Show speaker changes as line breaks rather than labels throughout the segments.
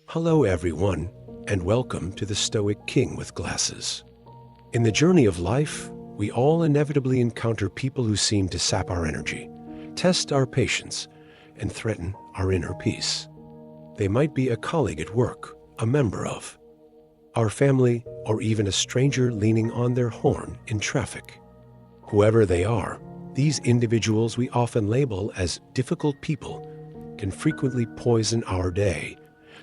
Hello everyone, and welcome to the Stoic King with Glasses. In the journey of life, we all inevitably encounter people who seem to sap our energy, test our patience, and threaten our inner peace. They might be a colleague at work, a member of our family, or even a stranger leaning on their horn in traffic. Whoever they are, these individuals we often label as difficult people can frequently poison our day,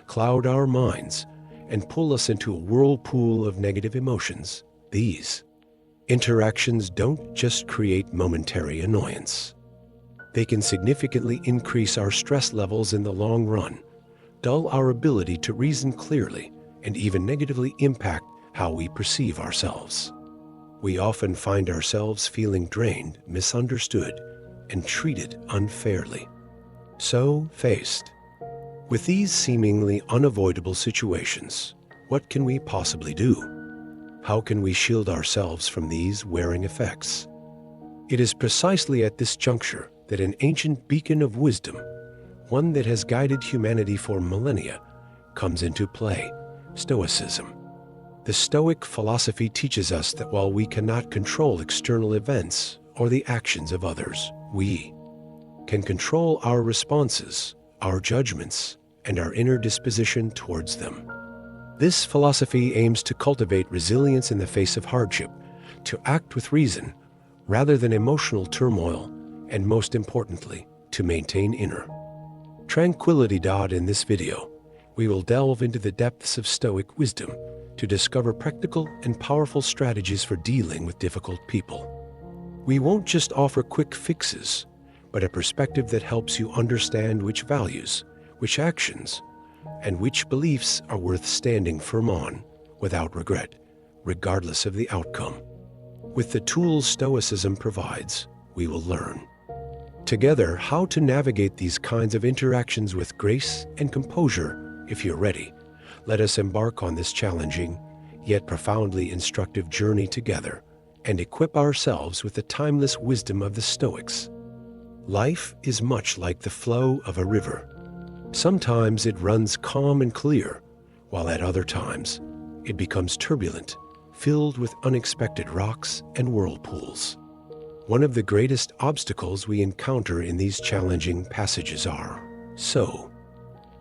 cloud our minds, and pull us into a whirlpool of negative emotions. These interactions don't just create momentary annoyance. They can significantly increase our stress levels in the long run, dull our ability to reason clearly, and even negatively impact how we perceive ourselves. We often find ourselves feeling drained, misunderstood, and treated unfairly. So, faced with these seemingly unavoidable situations, what can we possibly do? How can we shield ourselves from these wearing effects? It is precisely at this juncture that an ancient beacon of wisdom, one that has guided humanity for millennia, comes into play: Stoicism. The Stoic philosophy teaches us that while we cannot control external events or the actions of others, we can control our responses, our judgments, and our inner disposition towards them. This philosophy aims to cultivate resilience in the face of hardship, to act with reason rather than emotional turmoil, and most importantly, to maintain inner tranquility. In this video, we will delve into the depths of Stoic wisdom to discover practical and powerful strategies for dealing with difficult people. We won't just offer quick fixes, but a perspective that helps you understand which values, which actions, and which beliefs are worth standing firm on without regret, regardless of the outcome. With the tools Stoicism provides, we will learn together how to navigate these kinds of interactions with grace and composure. If you're ready, let us embark on this challenging, yet profoundly instructive journey together and equip ourselves with the timeless wisdom of the Stoics. Life is much like the flow of a river. Sometimes it runs calm and clear, while at other times it becomes turbulent, filled with unexpected rocks and whirlpools. One of the greatest obstacles we encounter in these challenging passages are, so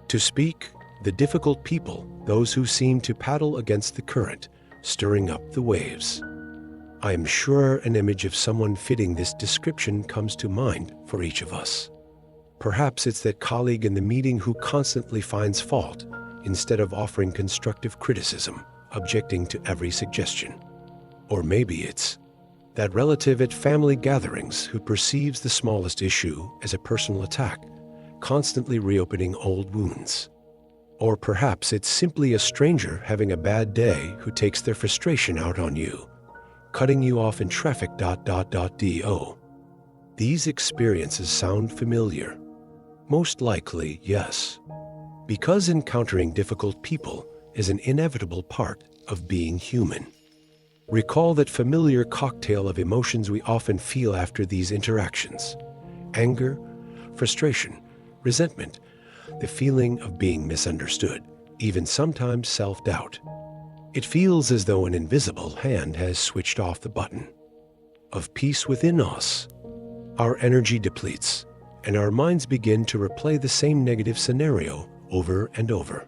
to speak, the difficult people, those who seem to paddle against the current, stirring up the waves. I am sure an image of someone fitting this description comes to mind for each of us. Perhaps it's that colleague in the meeting who constantly finds fault instead of offering constructive criticism, objecting to every suggestion. Or maybe it's that relative at family gatherings who perceives the smallest issue as a personal attack, constantly reopening old wounds. Or perhaps it's simply a stranger having a bad day who takes their frustration out on you, cutting you off in traffic. These experiences sound familiar. Most likely, yes. Because encountering difficult people is an inevitable part of being human. Recall that familiar cocktail of emotions we often feel after these interactions: anger, frustration, resentment, the feeling of being misunderstood, even sometimes self-doubt. It feels as though an invisible hand has switched off the button of peace within us. Our energy depletes, and our minds begin to replay the same negative scenario over and over.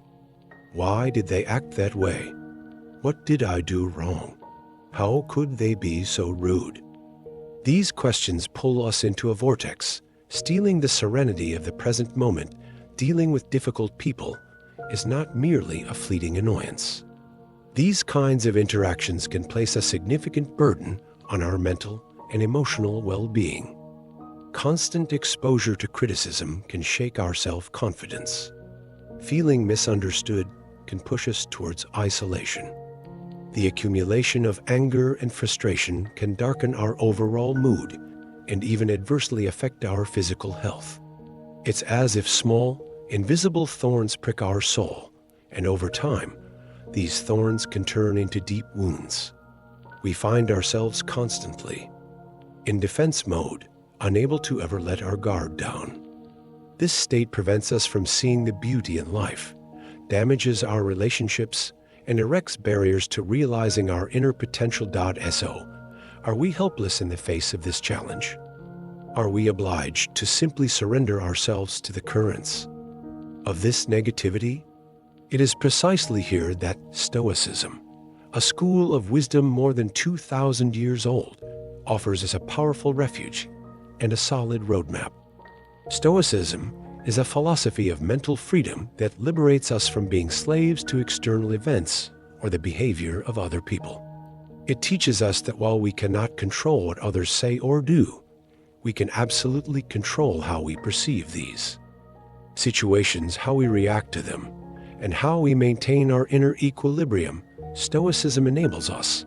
Why did they act that way? What did I do wrong? How could they be so rude? These questions pull us into a vortex, stealing the serenity of the present moment. Dealing with difficult people is not merely a fleeting annoyance. These kinds of interactions can place a significant burden on our mental and emotional well-being. Constant exposure to criticism can shake our self-confidence. Feeling misunderstood can push us towards isolation. The accumulation of anger and frustration can darken our overall mood and even adversely affect our physical health. It's as if small, invisible thorns prick our soul, and over time, these thorns can turn into deep wounds. We find ourselves constantly in defense mode, unable to ever let our guard down. This state prevents us from seeing the beauty in life, damages our relationships, and erects barriers to realizing our inner potential. So, are we helpless in the face of this challenge? Are we obliged to simply surrender ourselves to the currents of this negativity? It is precisely here that Stoicism, a school of wisdom more than 2,000 years old, offers us a powerful refuge and a solid roadmap. Stoicism is a philosophy of mental freedom that liberates us from being slaves to external events or the behavior of other people. It teaches us that while we cannot control what others say or do, we can absolutely control how we perceive these situations, how we react to them, and how we maintain our inner equilibrium. Stoicism enables us,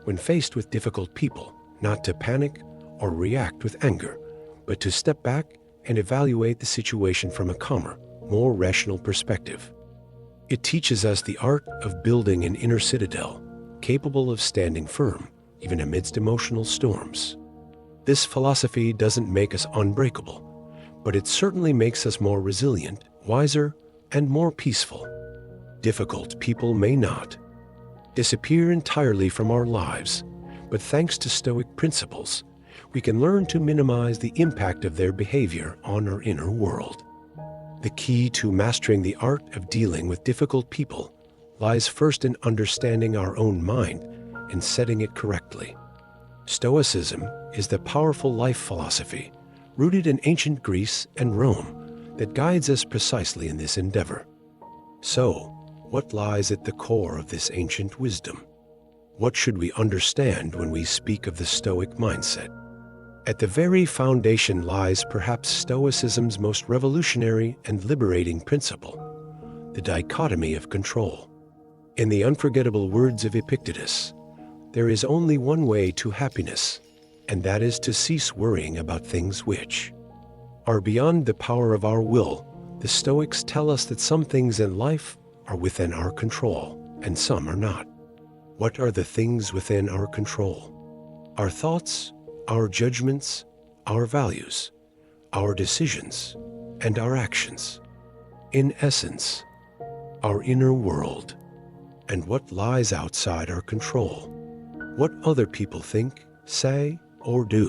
when faced with difficult people, not to panic or react with anger, but to step back and evaluate the situation from a calmer, more rational perspective. It teaches us the art of building an inner citadel, capable of standing firm, even amidst emotional storms. This philosophy doesn't make us unbreakable, but it certainly makes us more resilient, wiser, and more peaceful. Difficult people may not disappear entirely from our lives, but thanks to Stoic principles, we can learn to minimize the impact of their behavior on our inner world. The key to mastering the art of dealing with difficult people lies first in understanding our own mind and setting it correctly. Stoicism is the powerful life philosophy rooted in ancient Greece and Rome that guides us precisely in this endeavor. So, what lies at the core of this ancient wisdom? What should we understand when we speak of the Stoic mindset? At the very foundation lies perhaps Stoicism's most revolutionary and liberating principle, the dichotomy of control. In the unforgettable words of Epictetus, there is only one way to happiness, and that is to cease worrying about things which are beyond the power of our will. The Stoics tell us that some things in life are within our control, and some are not. What are the things within our control? Our thoughts, our judgments, our values, our decisions, and our actions. In essence, our inner world. And what lies outside our control? What other people think, say, or do.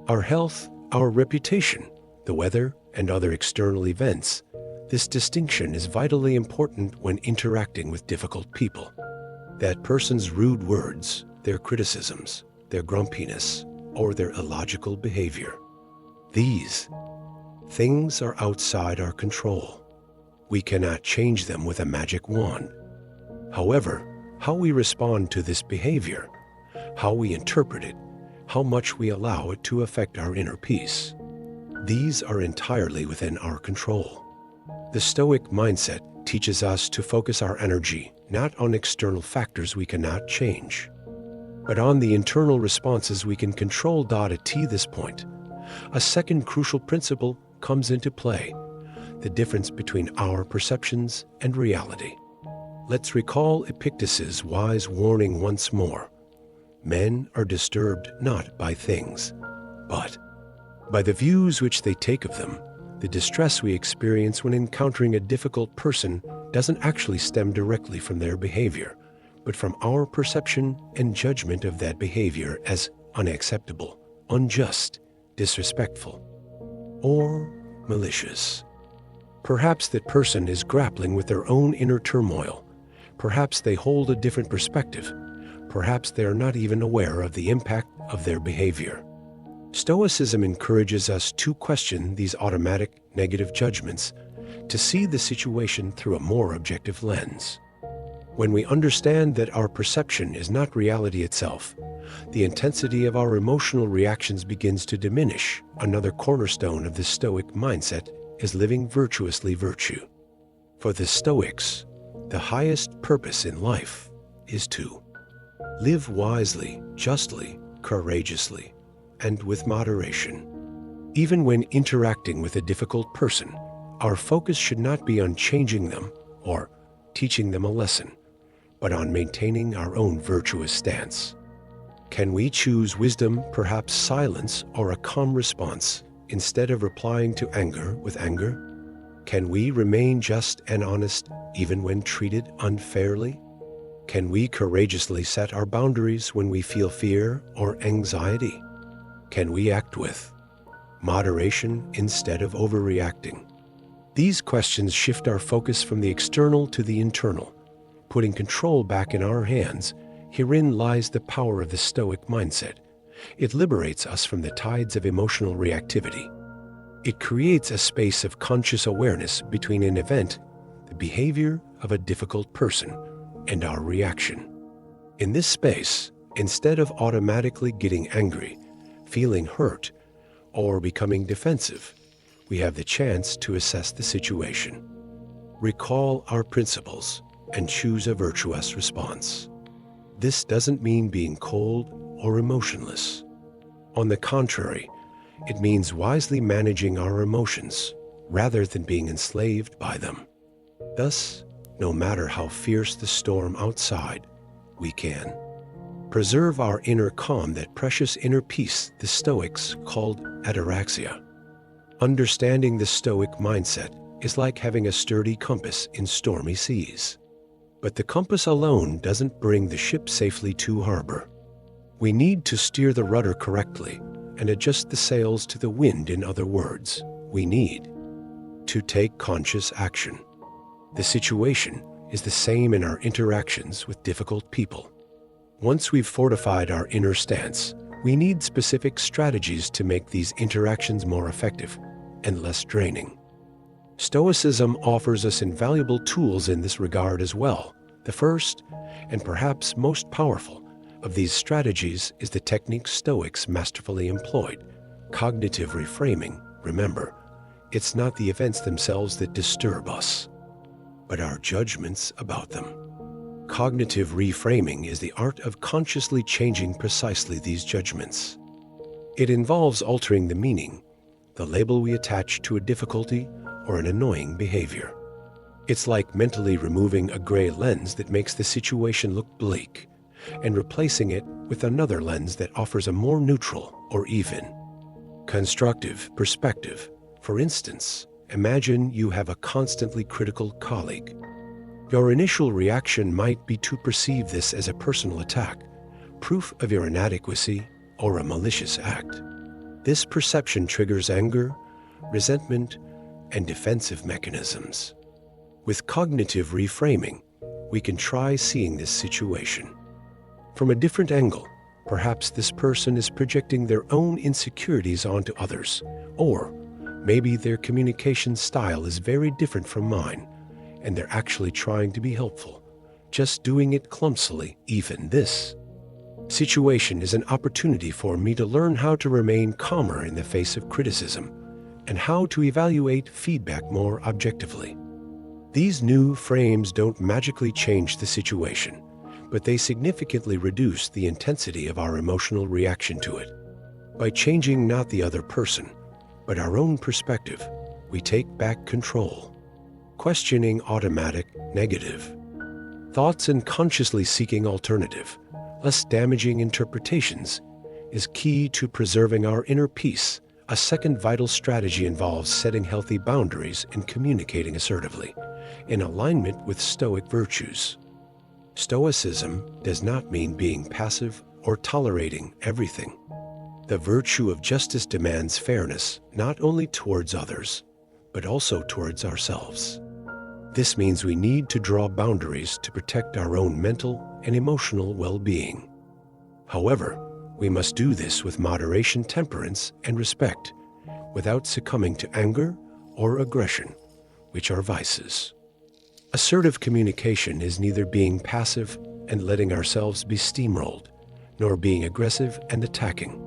Our health, our reputation, the weather, and other external events. This distinction is vitally important when interacting with difficult people. That person's rude words, their criticisms, their grumpiness, or their illogical behavior. These things are outside our control. We cannot change them with a magic wand. However, how we respond to this behavior, how we interpret it, how much we allow it to affect our inner peace, these are entirely within our control. The Stoic mindset teaches us to focus our energy not on external factors we cannot change, but on the internal responses we can control. At this point, a second crucial principle comes into play, the difference between our perceptions and reality. Let's recall Epictetus's wise warning once more. Men are disturbed not by things, but by the views which they take of them. The distress we experience when encountering a difficult person doesn't actually stem directly from their behavior, but from our perception and judgment of that behavior as unacceptable, unjust, disrespectful, or malicious. Perhaps that person is grappling with their own inner turmoil. Perhaps they hold a different perspective. Perhaps they are not even aware of the impact of their behavior. Stoicism encourages us to question these automatic negative judgments, to see the situation through a more objective lens. When we understand that our perception is not reality itself, the intensity of our emotional reactions begins to diminish. Another cornerstone of the Stoic mindset is living virtuously virtue. For the Stoics, the highest purpose in life is to live wisely, justly, courageously, and with moderation. Even when interacting with a difficult person, our focus should not be on changing them or teaching them a lesson, but on maintaining our own virtuous stance. Can we choose wisdom, perhaps silence, or a calm response, instead of replying to anger with anger? Can we remain just and honest even when treated unfairly? Can we courageously set our boundaries when we feel fear or anxiety? Can we act with moderation instead of overreacting? These questions shift our focus from the external to the internal, putting control back in our hands. Herein lies the power of the Stoic mindset. It liberates us from the tides of emotional reactivity. It creates a space of conscious awareness between an event, the behavior of a difficult person, and our reaction. In this space, instead of automatically getting angry, feeling hurt, or becoming defensive, we have the chance to assess the situation, recall our principles, and choose a virtuous response. This doesn't mean being cold or emotionless. On the contrary, it means wisely managing our emotions rather than being enslaved by them. Thus, no matter how fierce the storm outside, we can preserve our inner calm, that precious inner peace the Stoics called ataraxia. Understanding the Stoic mindset is like having a sturdy compass in stormy seas. But the compass alone doesn't bring the ship safely to harbor. We need to steer the rudder correctly and adjust the sails to the wind. In other words, we need to take conscious action. The situation is the same in our interactions with difficult people. Once we've fortified our inner stance, we need specific strategies to make these interactions more effective and less draining. Stoicism offers us invaluable tools in this regard as well. The first, and perhaps most powerful, of these strategies is the technique Stoics masterfully employed: cognitive reframing. Remember, it's not the events themselves that disturb us, but our judgments about them. Cognitive reframing is the art of consciously changing precisely these judgments. It involves altering the meaning, the label we attach to a difficulty or an annoying behavior. It's like mentally removing a gray lens that makes the situation look bleak and replacing it with another lens that offers a more neutral or even constructive perspective. For instance, imagine you have a constantly critical colleague. Your initial reaction might be to perceive this as a personal attack, proof of your inadequacy, or a malicious act. This perception triggers anger, resentment, and defensive mechanisms. With cognitive reframing, we can try seeing this situation from a different angle. Perhaps this person is projecting their own insecurities onto others, or maybe their communication style is very different from mine, and they're actually trying to be helpful, just doing it clumsily. Even this situation is an opportunity for me to learn how to remain calmer in the face of criticism and how to evaluate feedback more objectively. These new frames don't magically change the situation, but they significantly reduce the intensity of our emotional reaction to it. By changing not the other person, but our own perspective, we take back control, questioning automatic, negative thoughts and consciously seeking alternative, less damaging interpretations is key to preserving our inner peace. A second vital strategy involves setting healthy boundaries and communicating assertively, in alignment with Stoic virtues. Stoicism does not mean being passive or tolerating everything. The virtue of justice demands fairness, not only towards others, but also towards ourselves. This means we need to draw boundaries to protect our own mental and emotional well-being. However, we must do this with moderation, temperance, and respect, without succumbing to anger or aggression, which are vices. Assertive communication is neither being passive and letting ourselves be steamrolled, nor being aggressive and attacking.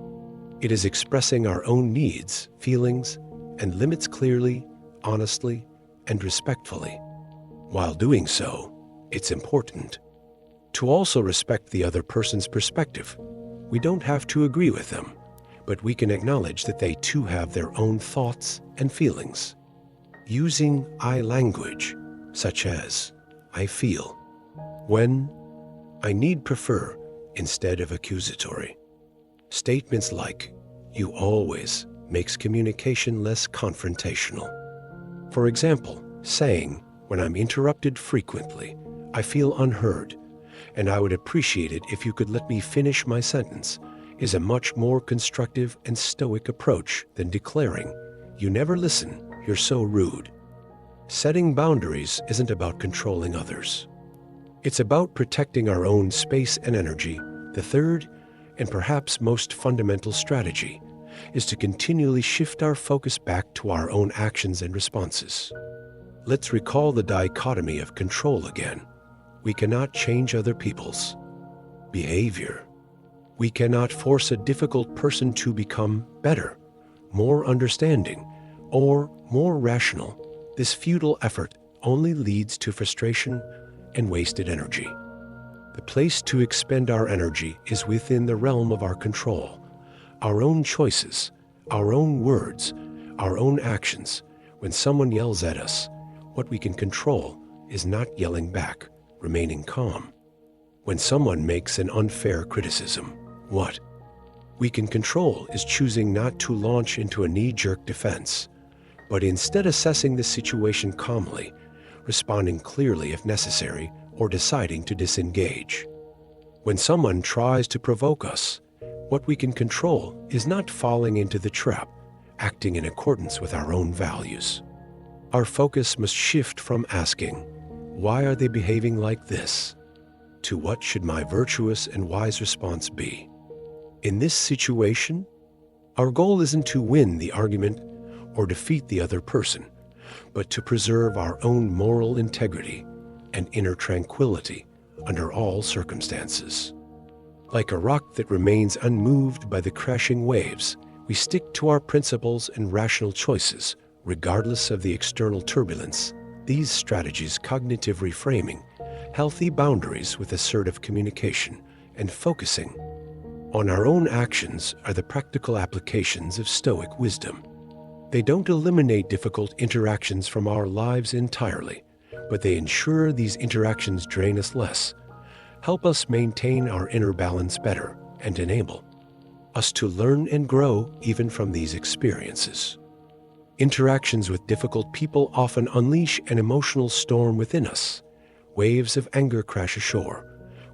It is expressing our own needs, feelings, and limits clearly, honestly, and respectfully. While doing so, it's important to also respect the other person's perspective. We don't have to agree with them, but we can acknowledge that they too have their own thoughts and feelings. Using I language, such as I feel, when, I need, prefer, instead of accusatory. Statements like you always makes communication less confrontational. For example, saying, "When I'm interrupted frequently, I feel unheard, and I would appreciate it if you could let me finish my sentence," is a much more constructive and stoic approach than declaring, "You never listen, you're so rude." Setting boundaries isn't about controlling others. It's about protecting our own space and energy. The third, and perhaps most fundamental strategy, is to continually shift our focus back to our own actions and responses. Let's recall the dichotomy of control again. We cannot change other people's behavior. We cannot force a difficult person to become better, more understanding, or more rational. This futile effort only leads to frustration and wasted energy. The place to expend our energy is within the realm of our control. Our own choices, our own words, our own actions. When someone yells at us, what we can control is not yelling back, remaining calm. When someone makes an unfair criticism, what we can control is choosing not to launch into a knee-jerk defense, but instead assessing the situation calmly, responding clearly if necessary, or deciding to disengage. When someone tries to provoke us, what we can control is not falling into the trap, acting in accordance with our own values. Our focus must shift from asking, "Why are they behaving like this?" to "What should my virtuous and wise response be?" In this situation, our goal isn't to win the argument or defeat the other person, but to preserve our own moral integrity and inner tranquility under all circumstances. Like a rock that remains unmoved by the crashing waves, we stick to our principles and rational choices, regardless of the external turbulence. These strategies, cognitive reframing, healthy boundaries with assertive communication, and focusing on our own actions are the practical applications of Stoic wisdom. They don't eliminate difficult interactions from our lives entirely, but they ensure these interactions drain us less, help us maintain our inner balance better, and enable us to learn and grow even from these experiences. Interactions with difficult people often unleash an emotional storm within us. Waves of anger crash ashore,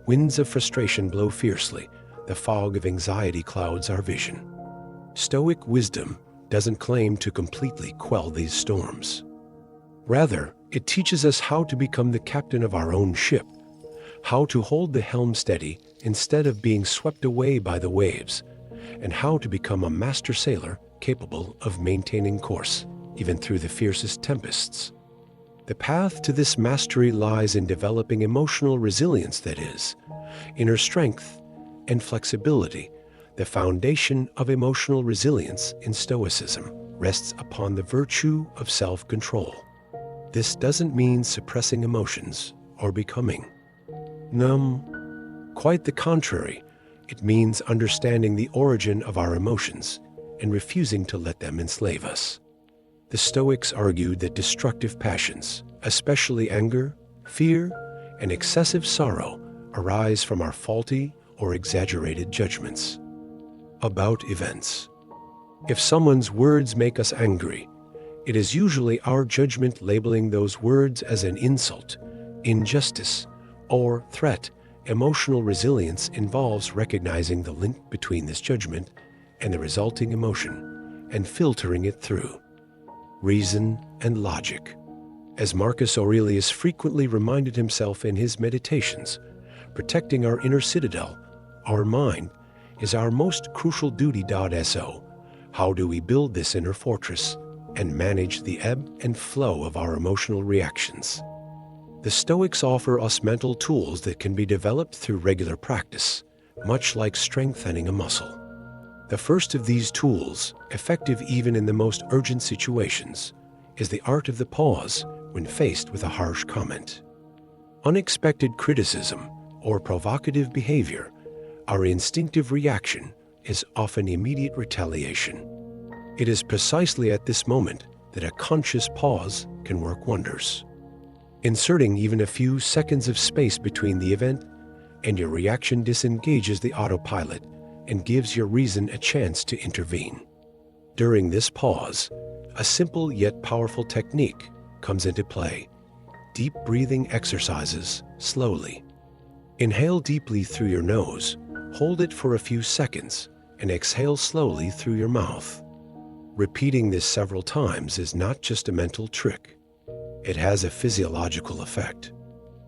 winds of frustration blow fiercely, the fog of anxiety clouds our vision. Stoic wisdom doesn't claim to completely quell these storms. Rather, it teaches us how to become the captain of our own ship, how to hold the helm steady instead of being swept away by the waves, and how to become a master sailor capable of maintaining course, even through the fiercest tempests. The path to this mastery lies in developing emotional resilience, that is, inner strength and flexibility. The foundation of emotional resilience in Stoicism rests upon the virtue of self-control. This doesn't mean suppressing emotions or becoming numb. Quite the contrary, it means understanding the origin of our emotions and refusing to let them enslave us. The Stoics argued that destructive passions, especially anger, fear, and excessive sorrow, arise from our faulty or exaggerated judgments about events. If someone's words make us angry, it is usually our judgment labeling those words as an insult, injustice, or threat. Emotional resilience involves recognizing the link between this judgment and the resulting emotion and filtering it through reason and logic. As Marcus Aurelius frequently reminded himself in his meditations, protecting our inner citadel, our mind, is our most crucial duty. So, how do we build this inner fortress and manage the ebb and flow of our emotional reactions? The Stoics offer us mental tools that can be developed through regular practice, much like strengthening a muscle. The first of these tools, effective even in the most urgent situations, is the art of the pause when faced with a harsh comment. Unexpected criticism or provocative behavior, our instinctive reaction is often immediate retaliation. It is precisely at this moment that a conscious pause can work wonders. Inserting even a few seconds of space between the event and your reaction disengages the autopilot and gives your reason a chance to intervene. During this pause, a simple yet powerful technique comes into play. Deep breathing exercises slowly. Inhale deeply through your nose, hold it for a few seconds, and exhale slowly through your mouth. Repeating this several times is not just a mental trick. It has a physiological effect.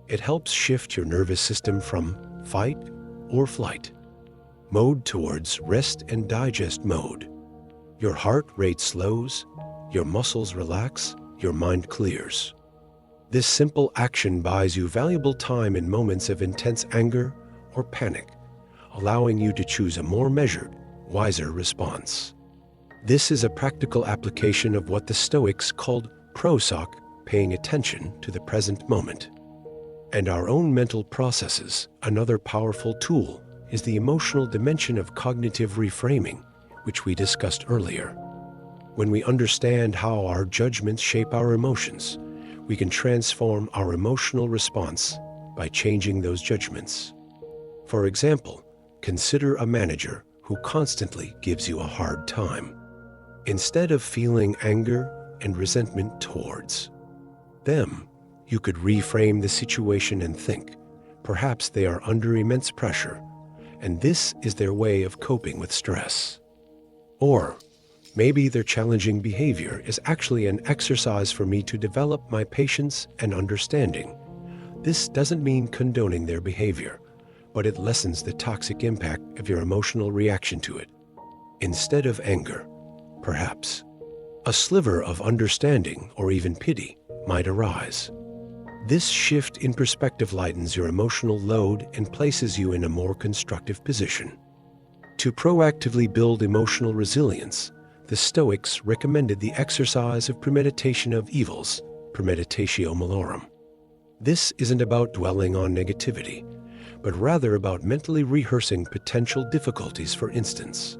It helps shift your nervous system from fight or flight mode towards rest and digest mode. Your heart rate slows, your muscles relax, your mind clears. This simple action buys you valuable time in moments of intense anger or panic, allowing you to choose a more measured, wiser response. This is a practical application of what the Stoics called prosoc, paying attention to the present moment. And our own mental processes, another powerful tool, is the emotional dimension of cognitive reframing, which we discussed earlier. When we understand how our judgments shape our emotions, we can transform our emotional response by changing those judgments. For example, consider a manager who constantly gives you a hard time. Instead of feeling anger and resentment towards them, you could reframe the situation and think, perhaps they are under immense pressure, and this is their way of coping with stress. Or maybe their challenging behavior is actually an exercise for me to develop my patience and understanding. This doesn't mean condoning their behavior, but it lessens the toxic impact of your emotional reaction to it. Instead of anger, perhaps a sliver of understanding or even pity might arise. This shift in perspective lightens your emotional load and places you in a more constructive position. To proactively build emotional resilience, the Stoics recommended the exercise of premeditation of evils, premeditatio malorum. This isn't about dwelling on negativity, but rather about mentally rehearsing potential difficulties. For instance,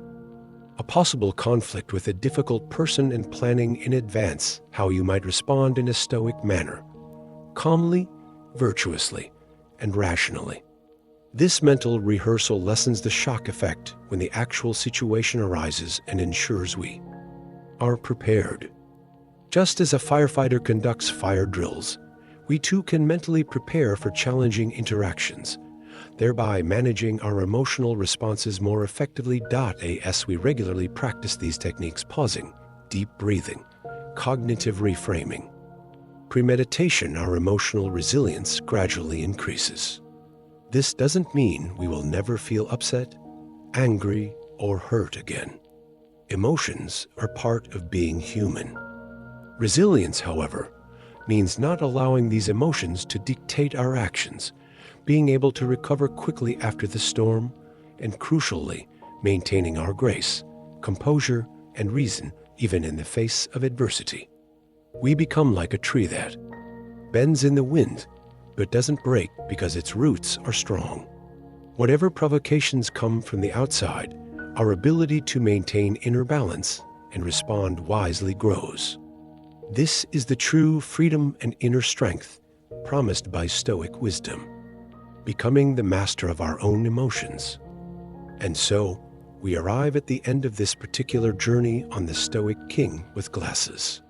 a possible conflict with a difficult person and planning in advance how you might respond in a Stoic manner, calmly, virtuously, and rationally. This mental rehearsal lessens the shock effect when the actual situation arises and ensures we are prepared. Just as a firefighter conducts fire drills, we too can mentally prepare for challenging interactions, thereby managing our emotional responses more effectively. As we regularly practice these techniques, pausing, deep breathing, cognitive reframing, premeditation, our emotional resilience gradually increases. This doesn't mean we will never feel upset, angry, or hurt again. Emotions are part of being human. Resilience, however, means not allowing these emotions to dictate our actions, being able to recover quickly after the storm, and crucially, maintaining our grace, composure, and reason even in the face of adversity. We become like a tree that bends in the wind, but doesn't break because its roots are strong. Whatever provocations come from the outside, our ability to maintain inner balance and respond wisely grows. This is the true freedom and inner strength promised by Stoic wisdom, becoming the master of our own emotions. And so, we arrive at the end of this particular journey on the Stoic King with Glasses.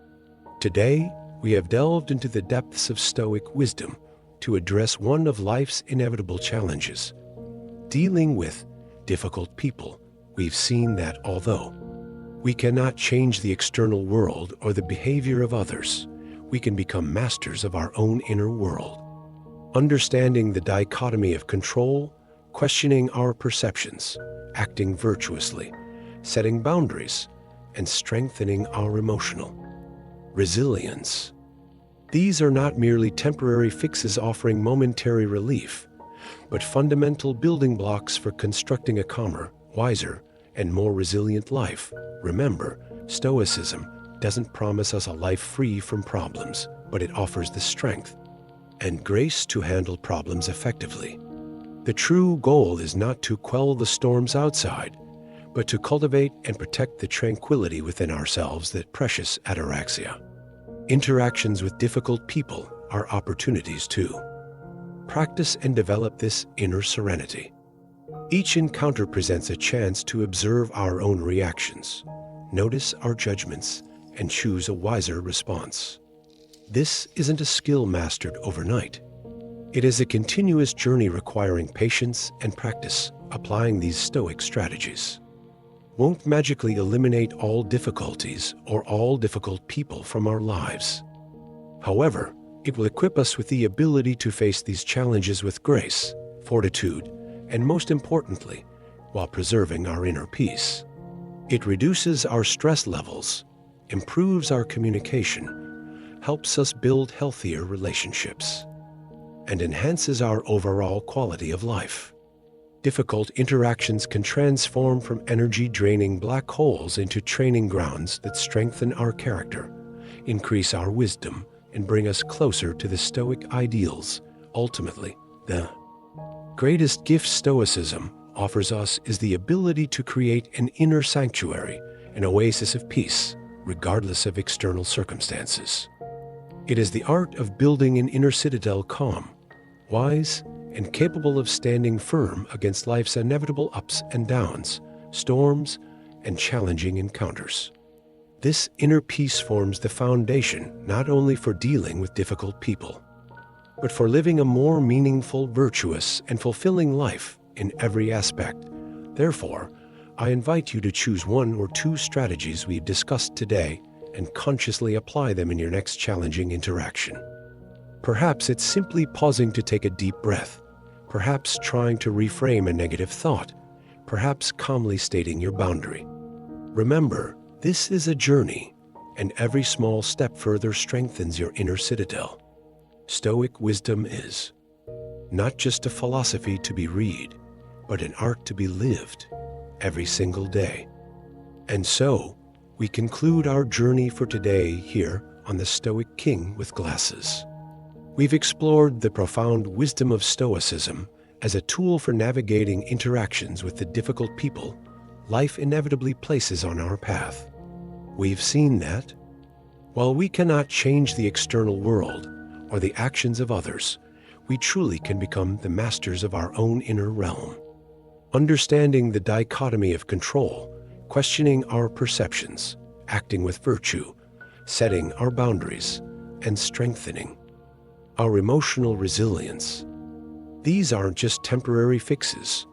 Today, we have delved into the depths of Stoic wisdom to address one of life's inevitable challenges, dealing with difficult people. We've seen that although we cannot change the external world or the behavior of others, we can become masters of our own inner world. Understanding the dichotomy of control, questioning our perceptions, acting virtuously, setting boundaries, and strengthening our emotional resilience. These are not merely temporary fixes offering momentary relief, but fundamental building blocks for constructing a calmer, wiser, and more resilient life. Remember, Stoicism doesn't promise us a life free from problems, but it offers the strength and grace to handle problems effectively. The true goal is not to quell the storms outside, but to cultivate and protect the tranquility within ourselves. That precious ataraxia. Interactions with difficult people are opportunities to practice and develop this inner serenity. Each encounter presents a chance to observe our own reactions, notice our judgments, and choose a wiser response. This isn't a skill mastered overnight. It is a continuous journey requiring patience and practice, applying these Stoic strategies. Won't magically eliminate all difficulties or all difficult people from our lives. However, it will equip us with the ability to face these challenges with grace, fortitude, and most importantly, while preserving our inner peace. It reduces our stress levels, improves our communication, helps us build healthier relationships, and enhances our overall quality of life. Difficult interactions can transform from energy-draining black holes into training grounds that strengthen our character, increase our wisdom, and bring us closer to the Stoic ideals. Ultimately, the greatest gift Stoicism offers us is the ability to create an inner sanctuary, an oasis of peace, regardless of external circumstances. It is the art of building an inner citadel calm, wise, and capable of standing firm against life's inevitable ups and downs, storms, and challenging encounters. This inner peace forms the foundation not only for dealing with difficult people, but for living a more meaningful, virtuous, and fulfilling life in every aspect. Therefore, I invite you to choose one or two strategies we've discussed today and consciously apply them in your next challenging interaction. Perhaps it's simply pausing to take a deep breath, perhaps trying to reframe a negative thought, perhaps calmly stating your boundary. Remember, this is a journey, and every small step further strengthens your inner citadel. Stoic wisdom is not just a philosophy to be read, but an art to be lived every single day. And so, we conclude our journey for today here on the Stoic King with Glasses. We've explored the profound wisdom of Stoicism as a tool for navigating interactions with the difficult people life inevitably places on our path. We've seen that, while we cannot change the external world or the actions of others, we truly can become the masters of our own inner realm. Understanding the dichotomy of control, questioning our perceptions, acting with virtue, setting our boundaries, and strengthening our emotional resilience. These aren't just temporary fixes,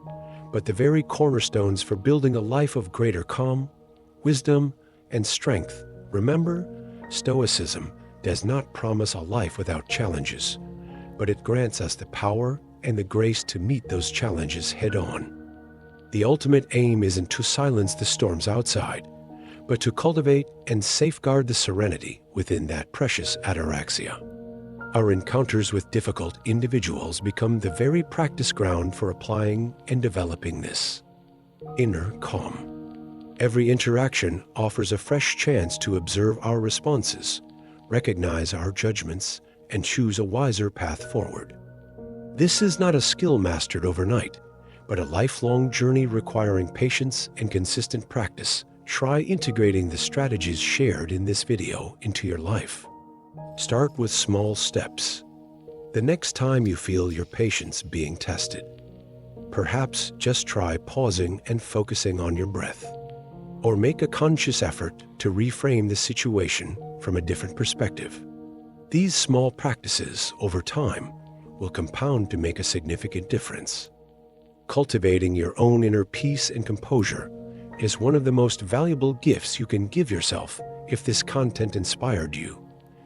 but the very cornerstones for building a life of greater calm, wisdom, and strength. Remember, Stoicism does not promise a life without challenges, but it grants us the power and the grace to meet those challenges head-on. The ultimate aim isn't to silence the storms outside, but to cultivate and safeguard the serenity within that precious ataraxia. Our encounters with difficult individuals become the very practice ground for applying and developing this inner calm. Every interaction offers a fresh chance to observe our responses, recognize our judgments, and choose a wiser path forward. This is not a skill mastered overnight, but a lifelong journey requiring patience and consistent practice. Try integrating the strategies shared in this video into your life. Start with small steps. The next time you feel your patience being tested, perhaps just try pausing and focusing on your breath. Or make a conscious effort to reframe the situation from a different perspective. These small practices, over time, will compound to make a significant difference. Cultivating your own inner peace and composure is one of the most valuable gifts you can give yourself. If this content inspired you,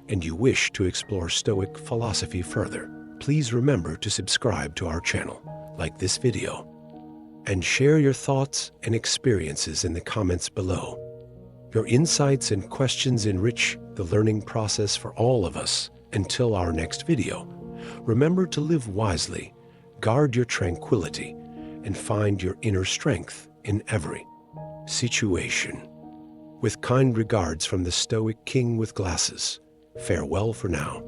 and you wish to explore Stoic philosophy further, please remember to subscribe to our channel, like this video, and share your thoughts and experiences in the comments below. Your insights and questions enrich the learning process for all of us. Until our next video, remember to live wisely, guard your tranquility, and find your inner strength in every situation. With kind regards from the Stoic King with Glasses. Farewell for now.